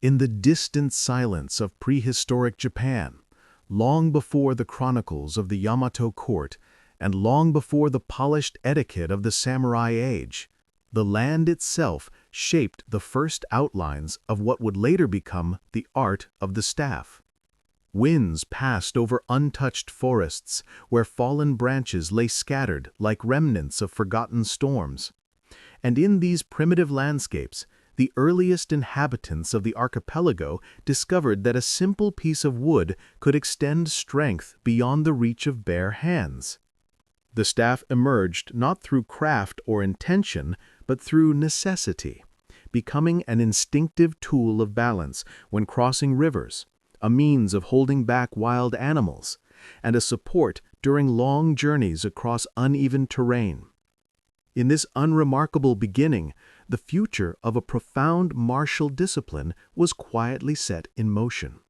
In the distant silence of prehistoric Japan, long before the chronicles of the Yamato court and long before the polished etiquette of the samurai age, the land itself shaped the first outlines of what would later become the art of the staff. Winds passed over untouched forests where fallen branches lay scattered like remnants of forgotten storms. And in these primitive landscapes, the earliest inhabitants of the archipelago discovered that a simple piece of wood could extend strength beyond the reach of bare hands. The staff emerged not through craft or intention, but through necessity, becoming an instinctive tool of balance when crossing rivers, a means of holding back wild animals, and a support during long journeys across uneven terrain. In this unremarkable beginning, the future of a profound martial discipline was quietly set in motion.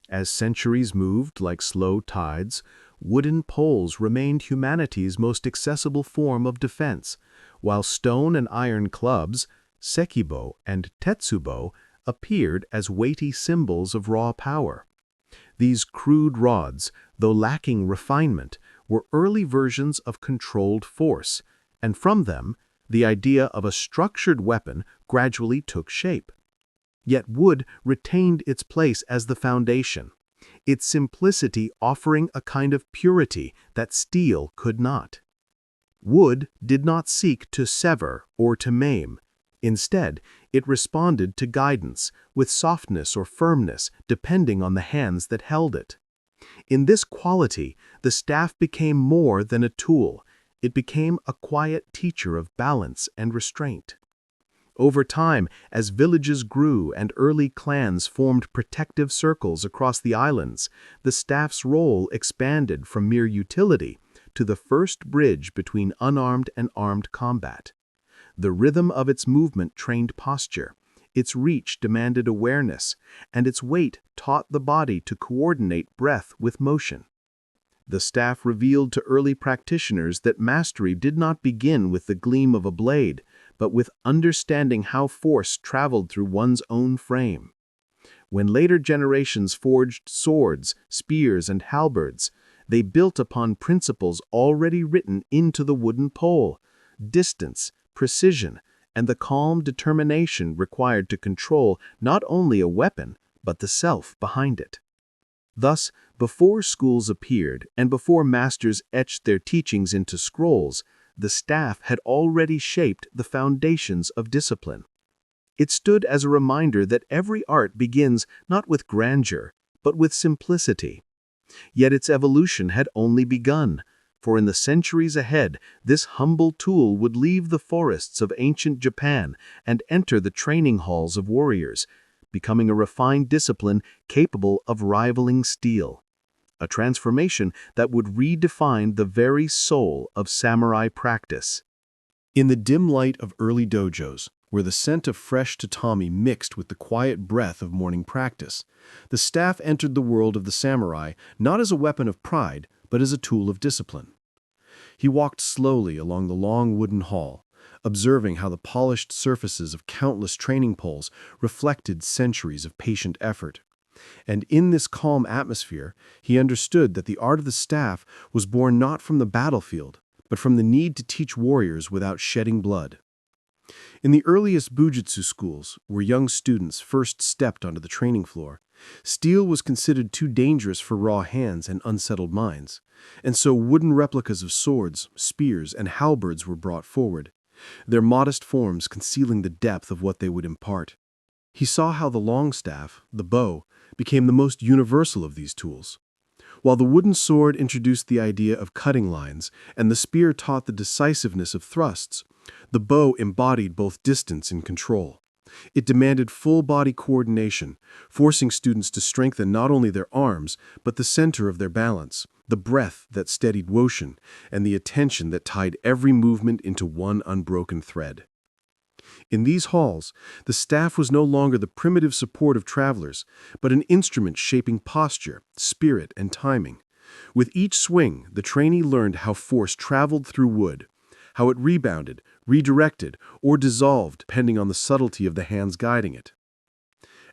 As centuries moved like slow tides, wooden poles remained humanity's most accessible form of defense, while stone and iron clubs, sekibo and tetsubo, appeared as weighty symbols of raw power. These crude rods, though lacking refinement, were early versions of controlled force, and from them, the idea of a structured weapon gradually took shape. Yet wood retained its place as the foundation, its simplicity offering a kind of purity that steel could not. Wood did not seek to sever or to maim. Instead, it responded to guidance, with softness or firmness depending on the hands that held it. In this quality, the staff became more than a tool. It became a quiet teacher of balance and restraint. Over time, as villages grew and early clans formed protective circles across the islands, the staff's role expanded from mere utility to the first bridge between unarmed and armed combat. The rhythm of its movement trained posture, its reach demanded awareness, and its weight taught the body to coordinate breath with motion. The staff revealed to early practitioners that mastery did not begin with the gleam of a blade, but with understanding how force traveled through one's own frame. When later generations forged swords, spears, and halberds, they built upon principles already written into the wooden pole: distance, precision, and the calm determination required to control not only a weapon, but the self behind it. Thus, before schools appeared and before masters etched their teachings into scrolls, the staff had already shaped the foundations of discipline. It stood as a reminder that every art begins not with grandeur, but with simplicity. Yet its evolution had only begun, for in the centuries ahead, this humble tool would leave the forests of ancient Japan and enter the training halls of warriors, becoming a refined discipline capable of rivaling steel. A transformation that would redefine the very soul of samurai practice. In the dim light of early dojos, where the scent of fresh tatami mixed with the quiet breath of morning practice, the staff entered the world of the samurai not as a weapon of pride, but as a tool of discipline. He walked slowly along the long wooden hall, observing how the polished surfaces of countless training poles reflected centuries of patient effort. And in this calm atmosphere, he understood that the art of the staff was born not from the battlefield, but from the need to teach warriors without shedding blood. In the earliest Bujutsu schools, where young students first stepped onto the training floor, steel was considered too dangerous for raw hands and unsettled minds, and so wooden replicas of swords, spears, and halberds were brought forward, their modest forms concealing the depth of what they would impart. He saw how the long staff, the bow, became the most universal of these tools. While the wooden sword introduced the idea of cutting lines and the spear taught the decisiveness of thrusts, the bow embodied both distance and control. It demanded full-body coordination, forcing students to strengthen not only their arms, but the center of their balance, the breath that steadied motion, and the attention that tied every movement into one unbroken thread. In these halls, the staff was no longer the primitive support of travelers, but an instrument shaping posture, spirit, and timing. With each swing, the trainee learned how force traveled through wood, how it rebounded, redirected, or dissolved depending on the subtlety of the hands guiding it.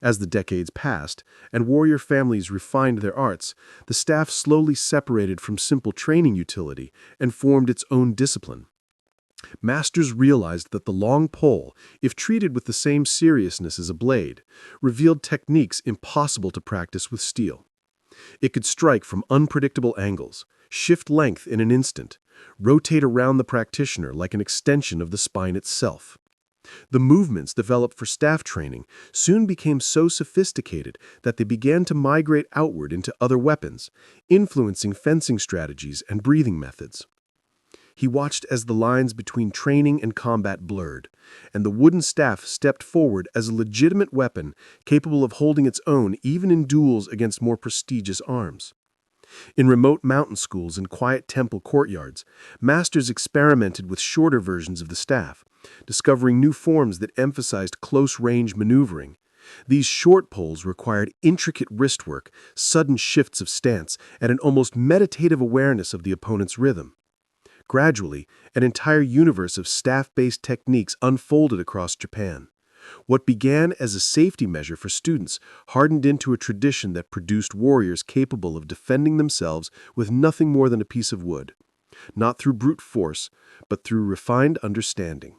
As the decades passed, and warrior families refined their arts, the staff slowly separated from simple training utility and formed its own discipline. Masters realized that the long pole, if treated with the same seriousness as a blade, revealed techniques impossible to practice with steel. It could strike from unpredictable angles, shift length in an instant, rotate around the practitioner like an extension of the spine itself. The movements developed for staff training soon became so sophisticated that they began to migrate outward into other weapons, influencing fencing strategies and breathing methods. He watched as the lines between training and combat blurred, and the wooden staff stepped forward as a legitimate weapon capable of holding its own even in duels against more prestigious arms. In remote mountain schools and quiet temple courtyards, masters experimented with shorter versions of the staff, discovering new forms that emphasized close-range maneuvering. These short poles required intricate wrist work, sudden shifts of stance, and an almost meditative awareness of the opponent's rhythm. Gradually, an entire universe of staff-based techniques unfolded across Japan. What began as a safety measure for students hardened into a tradition that produced warriors capable of defending themselves with nothing more than a piece of wood, not through brute force, but through refined understanding.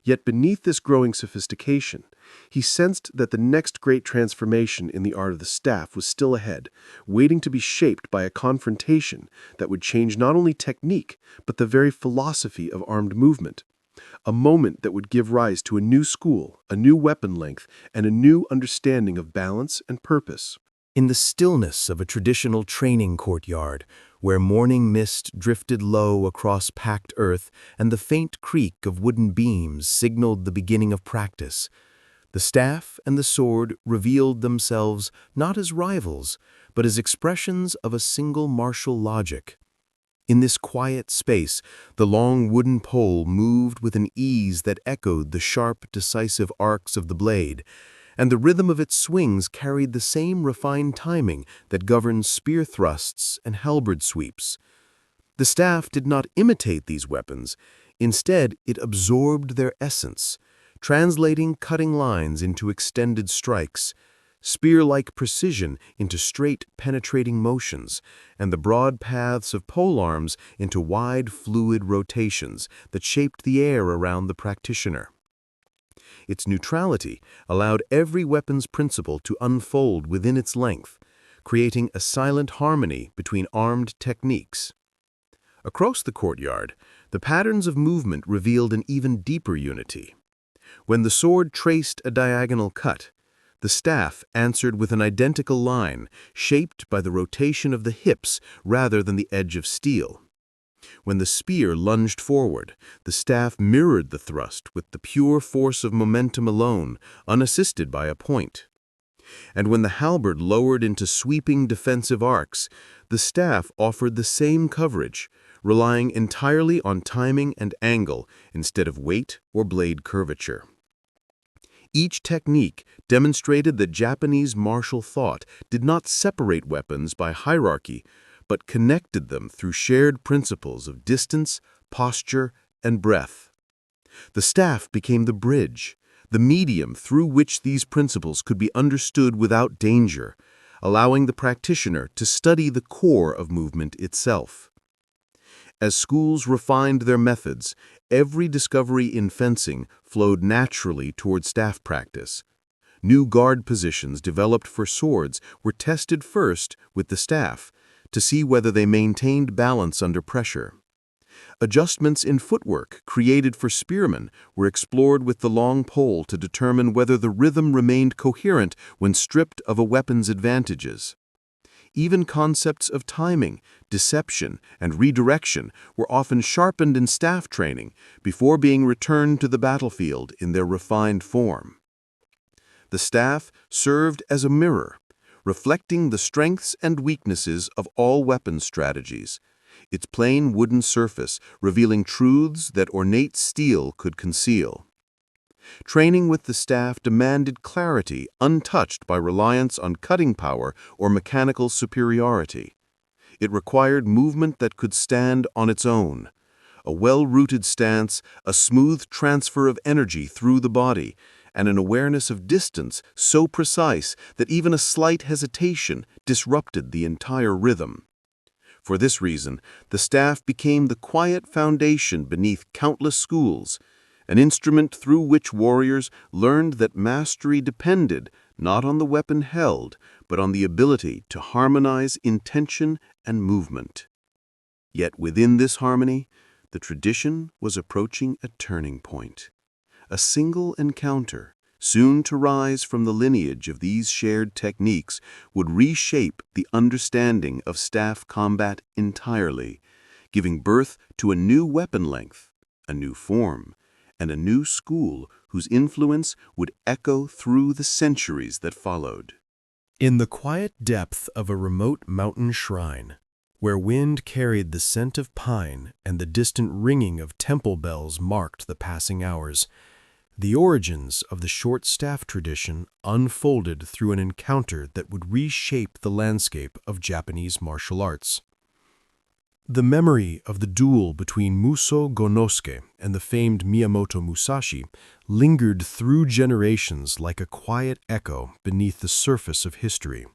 Yet beneath this growing sophistication, he sensed that the next great transformation in the art of the staff was still ahead, waiting to be shaped by a confrontation that would change not only technique, but the very philosophy of armed movement. A moment that would give rise to a new school, a new weapon length, and a new understanding of balance and purpose. In the stillness of a traditional training courtyard, where morning mist drifted low across packed earth and the faint creak of wooden beams signaled the beginning of practice, the staff and the sword revealed themselves not as rivals, but as expressions of a single martial logic. In this quiet space, the long wooden pole moved with an ease that echoed the sharp, decisive arcs of the blade, and the rhythm of its swings carried the same refined timing that governs spear thrusts and halberd sweeps. The staff did not imitate these weapons. Instead, it absorbed their essence, translating cutting lines into extended strikes, spear-like precision into straight, penetrating motions, and the broad paths of polearms into wide, fluid rotations that shaped the air around the practitioner. Its neutrality allowed every weapon's principle to unfold within its length, creating a silent harmony between armed techniques. Across the courtyard, the patterns of movement revealed an even deeper unity. When the sword traced a diagonal cut, the staff answered with an identical line, shaped by the rotation of the hips rather than the edge of steel. When the spear lunged forward, the staff mirrored the thrust with the pure force of momentum alone, unassisted by a point. And when the halberd lowered into sweeping defensive arcs, the staff offered the same coverage, relying entirely on timing and angle instead of weight or blade curvature. Each technique demonstrated that Japanese martial thought did not separate weapons by hierarchy, but connected them through shared principles of distance, posture, and breadth. The staff became the bridge, the medium through which these principles could be understood without danger, allowing the practitioner to study the core of movement itself. As schools refined their methods, every discovery in fencing flowed naturally toward staff practice. New guard positions developed for swords were tested first with the staff to see whether they maintained balance under pressure. Adjustments in footwork created for spearmen were explored with the long pole to determine whether the rhythm remained coherent when stripped of a weapon's advantages. Even concepts of timing, deception, and redirection were often sharpened in staff training before being returned to the battlefield in their refined form. The staff served as a mirror, reflecting the strengths and weaknesses of all weapon strategies, its plain wooden surface revealing truths that ornate steel could conceal. Training with the staff demanded clarity untouched by reliance on cutting power or mechanical superiority. It required movement that could stand on its own, a well-rooted stance, a smooth transfer of energy through the body, and an awareness of distance so precise that even a slight hesitation disrupted the entire rhythm. For this reason, the staff became the quiet foundation beneath countless schools, an instrument through which warriors learned that mastery depended not on the weapon held, but on the ability to harmonize intention and movement. Yet within this harmony, the tradition was approaching a turning point. A single encounter, soon to rise from the lineage of these shared techniques, would reshape the understanding of staff combat entirely, giving birth to a new weapon length, a new form, and a new school whose influence would echo through the centuries that followed. In the quiet depth of a remote mountain shrine, where wind carried the scent of pine and the distant ringing of temple bells marked the passing hours, the origins of the short staff tradition unfolded through an encounter that would reshape the landscape of Japanese martial arts. The memory of the duel between Muso Gonnosuke and the famed Miyamoto Musashi lingered through generations like a quiet echo beneath the surface of history.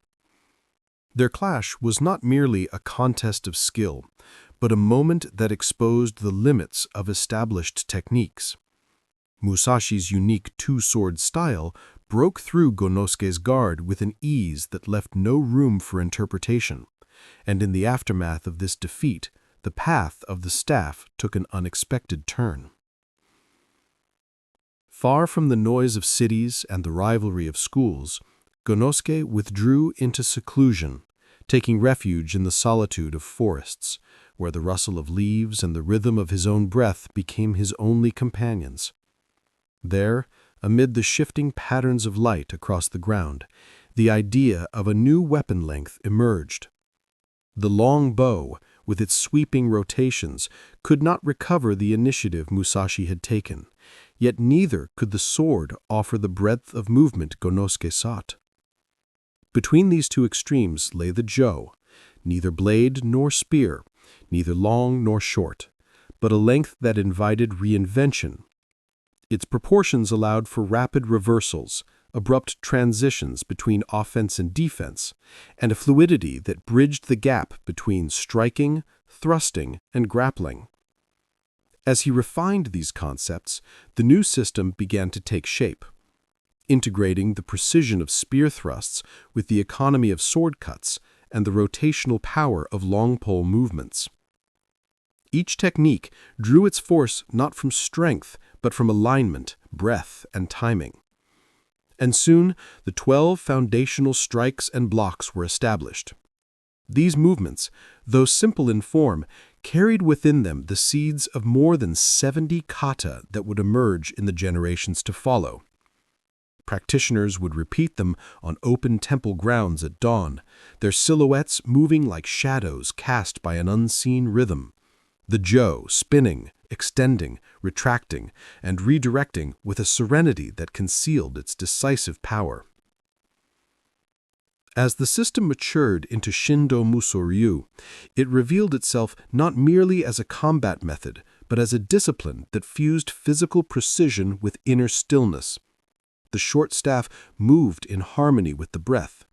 Their clash was not merely a contest of skill, but a moment that exposed the limits of established techniques. Musashi's unique two-sword style broke through Gonnosuke's guard with an ease that left no room for interpretation, and in the aftermath of this defeat, the path of the staff took an unexpected turn. Far from the noise of cities and the rivalry of schools, Gonnosuke withdrew into seclusion, taking refuge in the solitude of forests, where the rustle of leaves and the rhythm of his own breath became his only companions. There, amid the shifting patterns of light across the ground, the idea of a new weapon length emerged. The long bow, with its sweeping rotations, could not recover the initiative Musashi had taken, yet neither could the sword offer the breadth of movement Gonnosuke sought. Between these two extremes lay the jo, neither blade nor spear, neither long nor short, but a length that invited reinvention. Its proportions allowed for rapid reversals, abrupt transitions between offense and defense, and a fluidity that bridged the gap between striking, thrusting, and grappling. As he refined these concepts, the new system began to take shape, integrating the precision of spear thrusts with the economy of sword cuts and the rotational power of long pole movements. Each technique drew its force not from strength, but from alignment, breath, and timing. And soon, the 12 foundational strikes and blocks were established. These movements, though simple in form, carried within them the seeds of more than 70 kata that would emerge in the generations to follow. Practitioners would repeat them on open temple grounds at dawn, their silhouettes moving like shadows cast by an unseen rhythm. The jo spinning, extending, retracting, and redirecting with a serenity that concealed its decisive power. As the system matured into Shindo Muso Ryu, it revealed itself not merely as a combat method, but as a discipline that fused physical precision with inner stillness. The short staff moved in harmony with the breath,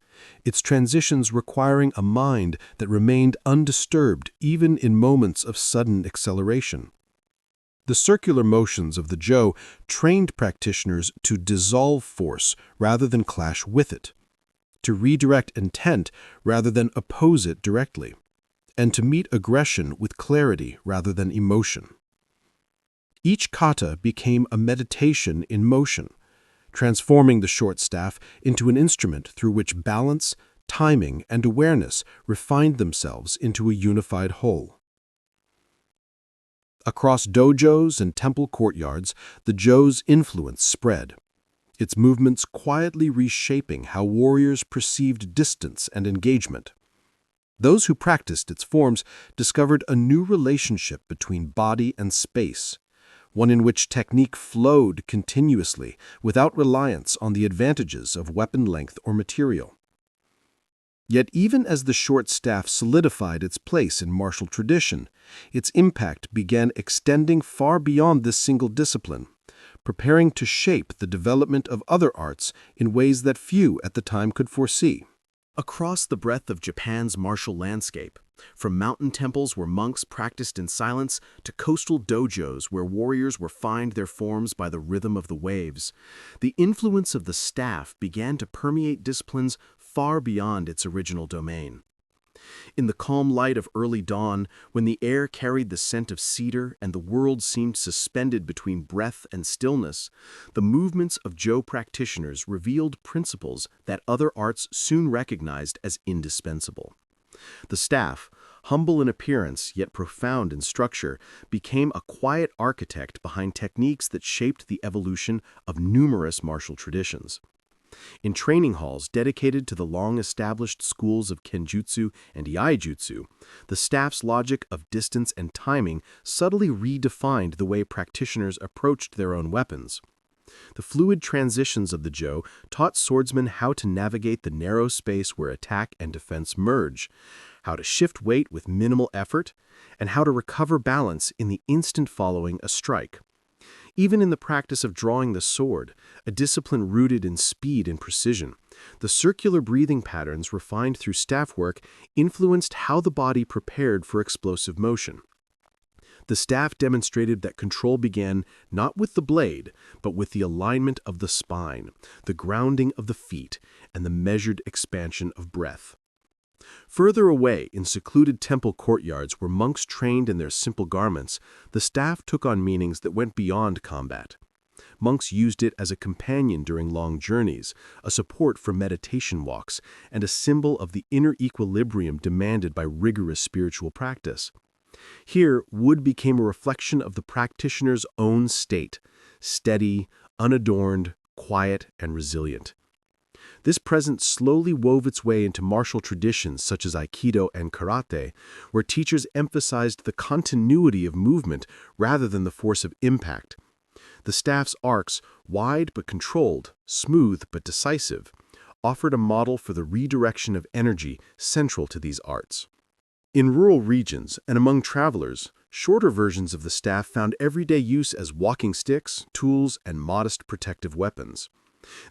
its transitions requiring a mind that remained undisturbed even in moments of sudden acceleration. The circular motions of the jo trained practitioners to dissolve force rather than clash with it, to redirect intent rather than oppose it directly, and to meet aggression with clarity rather than emotion. Each kata became a meditation in motion, transforming the short staff into an instrument through which balance, timing, and awareness refined themselves into a unified whole. Across dojos and temple courtyards, the jo's influence spread, its movements quietly reshaping how warriors perceived distance and engagement. Those who practiced its forms discovered a new relationship between body and space, one in which technique flowed continuously without reliance on the advantages of weapon length or material. Yet even as the short staff solidified its place in martial tradition, its impact began extending far beyond this single discipline, preparing to shape the development of other arts in ways that few at the time could foresee. Across the breadth of Japan's martial landscape, from mountain temples where monks practiced in silence to coastal dojos where warriors were refined their forms by the rhythm of the waves, the influence of the staff began to permeate disciplines far beyond its original domain. In the calm light of early dawn, when the air carried the scent of cedar and the world seemed suspended between breath and stillness, the movements of Jo practitioners revealed principles that other arts soon recognized as indispensable. The staff, humble in appearance yet profound in structure, became a quiet architect behind techniques that shaped the evolution of numerous martial traditions. In training halls dedicated to the long-established schools of kenjutsu and iaijutsu, the staff's logic of distance and timing subtly redefined the way practitioners approached their own weapons. The fluid transitions of the Jo taught swordsmen how to navigate the narrow space where attack and defense merge, how to shift weight with minimal effort, and how to recover balance in the instant following a strike. Even in the practice of drawing the sword, a discipline rooted in speed and precision, the circular breathing patterns refined through staff work influenced how the body prepared for explosive motion. The staff demonstrated that control began not with the blade, but with the alignment of the spine, the grounding of the feet, and the measured expansion of breath. Further away, in secluded temple courtyards where monks trained in their simple garments, the staff took on meanings that went beyond combat. Monks used it as a companion during long journeys, a support for meditation walks, and a symbol of the inner equilibrium demanded by rigorous spiritual practice. Here, wood became a reflection of the practitioner's own state, steady, unadorned, quiet, and resilient. This presence slowly wove its way into martial traditions such as aikido and karate, where teachers emphasized the continuity of movement rather than the force of impact. The staff's arcs, wide but controlled, smooth but decisive, offered a model for the redirection of energy central to these arts. In rural regions and among travelers, shorter versions of the staff found everyday use as walking sticks, tools, and modest protective weapons.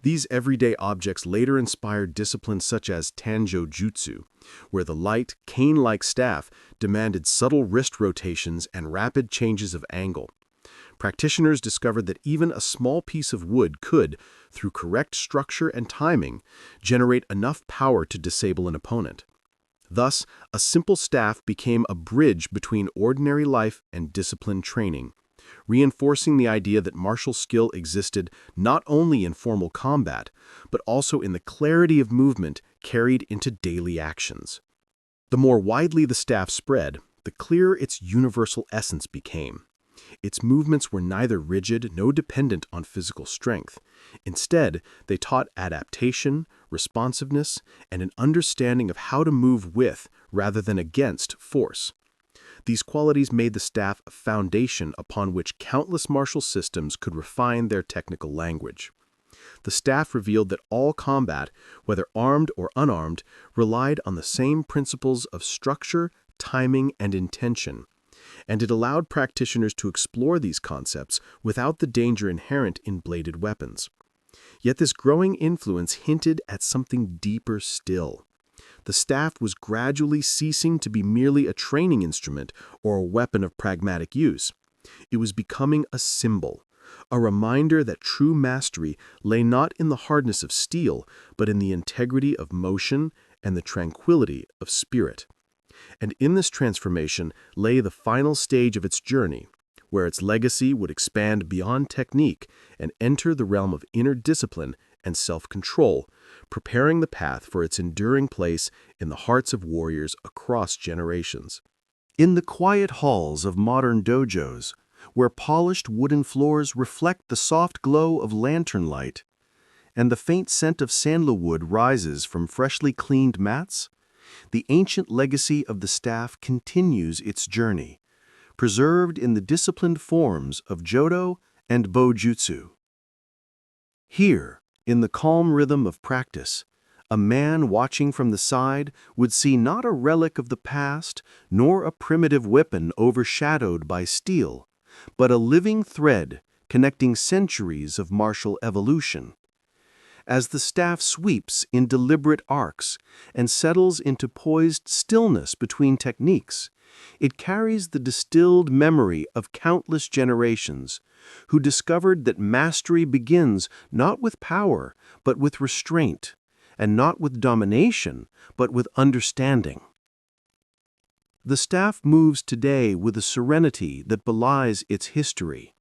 These everyday objects later inspired disciplines such as Tanjo Jutsu, where the light, cane-like staff demanded subtle wrist rotations and rapid changes of angle. Practitioners discovered that even a small piece of wood could, through correct structure and timing, generate enough power to disable an opponent. Thus, a simple staff became a bridge between ordinary life and disciplined training, reinforcing the idea that martial skill existed not only in formal combat, but also in the clarity of movement carried into daily actions. The more widely the staff spread, the clearer its universal essence became. Its movements were neither rigid nor dependent on physical strength. Instead, they taught adaptation, responsiveness, and an understanding of how to move with, rather than against, force. These qualities made the staff a foundation upon which countless martial systems could refine their technical language. The staff revealed that all combat, whether armed or unarmed, relied on the same principles of structure, timing, and intention, and it allowed practitioners to explore these concepts without the danger inherent in bladed weapons. Yet this growing influence hinted at something deeper still. The staff was gradually ceasing to be merely a training instrument or a weapon of pragmatic use. It was becoming a symbol, a reminder that true mastery lay not in the hardness of steel, but in the integrity of motion and the tranquility of spirit. And in this transformation lay the final stage of its journey, where its legacy would expand beyond technique and enter the realm of inner discipline and self-control, preparing the path for its enduring place in the hearts of warriors across generations. In the quiet halls of modern dojos, where polished wooden floors reflect the soft glow of lantern light, and the faint scent of sandalwood rises from freshly cleaned mats, the ancient legacy of the staff continues its journey, preserved in the disciplined forms of Jodo and Bojutsu. Here, in the calm rhythm of practice, a man watching from the side would see not a relic of the past, nor a primitive weapon overshadowed by steel, but a living thread connecting centuries of martial evolution. As the staff sweeps in deliberate arcs and settles into poised stillness between techniques, it carries the distilled memory of countless generations who discovered that mastery begins not with power, but with restraint, and not with domination, but with understanding. The staff moves today with a serenity that belies its history.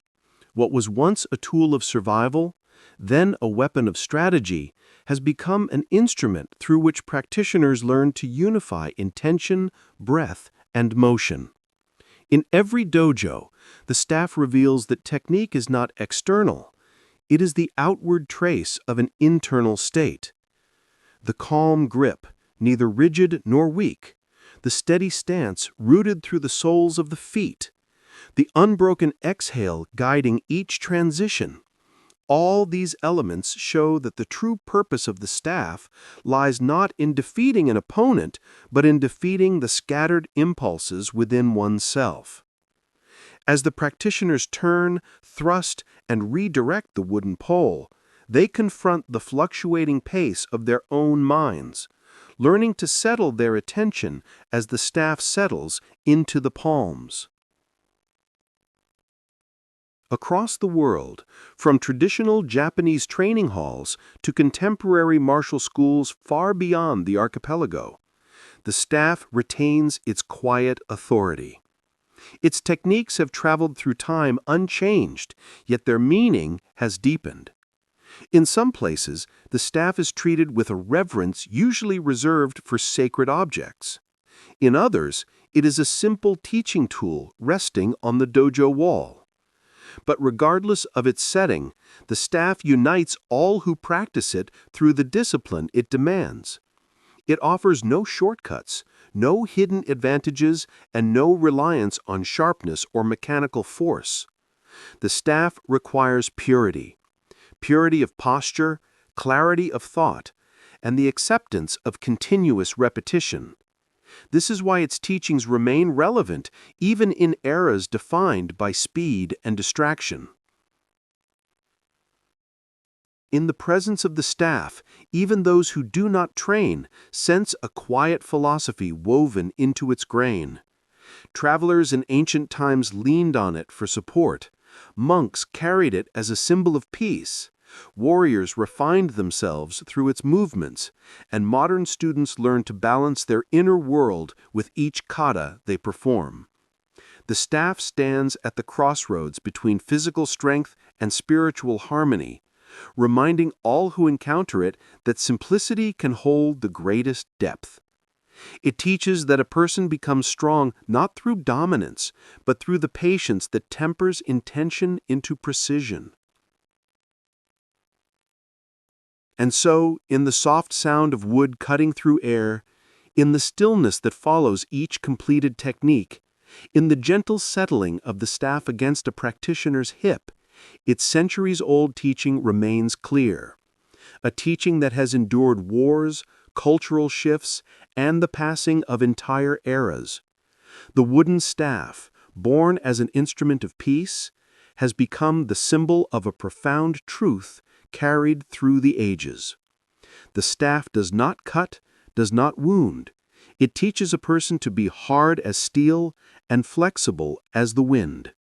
What was once a tool of survival, then a weapon of strategy, has become an instrument through which practitioners learn to unify intention, breath, and motion. In every dojo, the staff reveals that technique is not external. It is the outward trace of an internal state. The calm grip, neither rigid nor weak, the steady stance rooted through the soles of the feet, the unbroken exhale guiding each transition. All these elements show that the true purpose of the staff lies not in defeating an opponent, but in defeating the scattered impulses within oneself. As the practitioners turn, thrust, and redirect the wooden pole, they confront the fluctuating pace of their own minds, learning to settle their attention as the staff settles into the palms. Across the world, from traditional Japanese training halls to contemporary martial schools far beyond the archipelago, the staff retains its quiet authority. Its techniques have traveled through time unchanged, yet their meaning has deepened. In some places, the staff is treated with a reverence usually reserved for sacred objects. In others, it is a simple teaching tool resting on the dojo wall. But regardless of its setting, the staff unites all who practice it through the discipline it demands. It offers no shortcuts, no hidden advantages, and no reliance on sharpness or mechanical force. The staff requires purity of posture, clarity of thought, and the acceptance of continuous repetition. This is why its teachings remain relevant even in eras defined by speed and distraction. In the presence of the staff, even those who do not train sense a quiet philosophy woven into its grain. Travelers in ancient times leaned on it for support. Monks carried it as a symbol of peace. Warriors refined themselves through its movements, and modern students learn to balance their inner world with each kata they perform. The staff stands at the crossroads between physical strength and spiritual harmony, reminding all who encounter it that simplicity can hold the greatest depth. It teaches that a person becomes strong not through dominance, but through the patience that tempers intention into precision. And so, in the soft sound of wood cutting through air, in the stillness that follows each completed technique, in the gentle settling of the staff against a practitioner's hip, its centuries-old teaching remains clear. A teaching that has endured wars, cultural shifts, and the passing of entire eras. The wooden staff, born as an instrument of peace, has become the symbol of a profound truth carried through the ages. The staff does not cut, does not wound. It teaches a person to be hard as steel and flexible as the wind.